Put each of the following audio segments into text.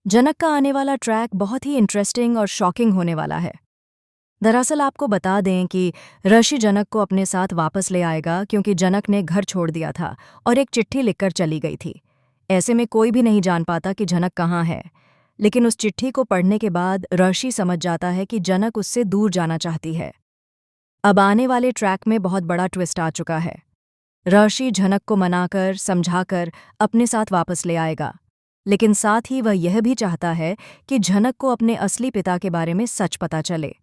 जनक का आने वाला ट्रैक बहुत ही इंटरेस्टिंग और शॉकिंग होने वाला है। दरअसल आपको बता दें कि ऋषि जनक को अपने साथ वापस ले आएगा क्योंकि जनक ने घर छोड़ दिया था और एक चिट्ठी लिखकर चली गई थी। ऐसे में कोई भी नहीं जान पाता कि जनक कहाँ है। लेकिन उस चिट्ठी को पढ़ने के बाद ऋषि समझ जाता है कि जनक उससे दूर जाना चाहती है। अब आने वाले ट्रैक में बहुत बड़ा ट्विस्ट आ चुका है। ऋषि जनक को मनाकर समझाकर अपने साथ वापस ले आएगा, लेकिन साथ ही वह यह भी चाहता है कि जनक को अपने असली पिता के बारे में सच पता चले।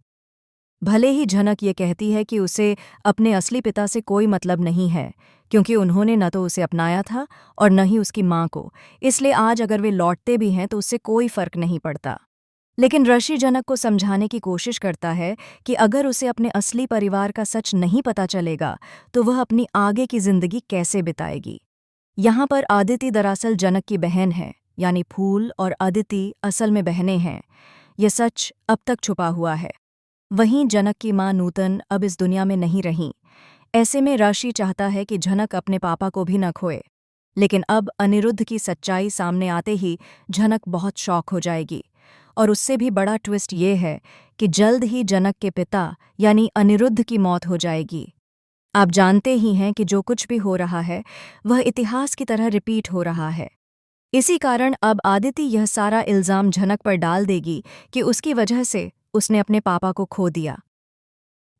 भले ही जनक ये कहती है कि उसे अपने असली पिता से कोई मतलब नहीं है, क्योंकि उन्होंने न तो उसे अपनाया था और न ही उसकी माँ को, इसलिए आज अगर वे लौटते भी हैं तो उससे कोई फर्क नहीं पड़ता। लेकिन ऋषि जनक को समझाने की कोशिश करता है कि अगर उसे अपने असली परिवार का सच नहीं पता चलेगा तो वह अपनी आगे की जिंदगी कैसे बिताएगी। यहाँ पर आदिति दरअसल जनक की बहन है, यानी फूल और अदिति असल में बहनें हैं। ये सच अब तक छुपा हुआ है। वहीं जनक की माँ नूतन अब इस दुनिया में नहीं रहीं। ऐसे में ऋषि चाहता है कि जनक अपने पापा को भी न खोए। लेकिन अब अनिरुद्ध की सच्चाई सामने आते ही जनक बहुत शॉक हो जाएगी। और उससे भी बड़ा ट्विस्ट ये है कि जल्द ही जनक के पिता यानी अनिरुद्ध की मौत हो जाएगी। आप जानते ही हैं कि जो कुछ भी हो रहा है वह इतिहास की तरह रिपीट हो रहा है। इसी कारण अब आदिति यह सारा इल्जाम जनक पर डाल देगी कि उसकी वजह से उसने अपने पापा को खो दिया।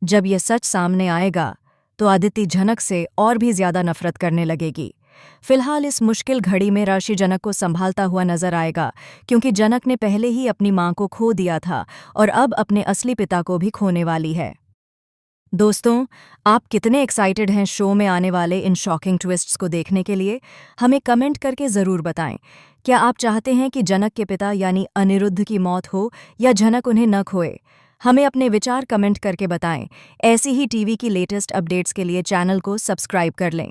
जब यह सच सामने आएगा तो आदिति जनक से और भी ज्यादा नफरत करने लगेगी। फिलहाल इस मुश्किल घड़ी में ऋषि जनक को संभालता हुआ नजर आएगा, क्योंकि जनक ने पहले ही अपनी मां को खो दिया था और अब अपने असली पिता को भी खोने वाली है। दोस्तों, आप कितने एक्साइटेड हैं शो में आने वाले इन शॉकिंग ट्विस्ट्स को देखने के लिए? हमें कमेंट करके ज़रूर बताएं। क्या आप चाहते हैं कि जनक के पिता यानी अनिरुद्ध की मौत हो या जनक उन्हें न खोए? हमें अपने विचार कमेंट करके बताएं। ऐसी ही टीवी की लेटेस्ट अपडेट्स के लिए चैनल को सब्सक्राइब कर लें।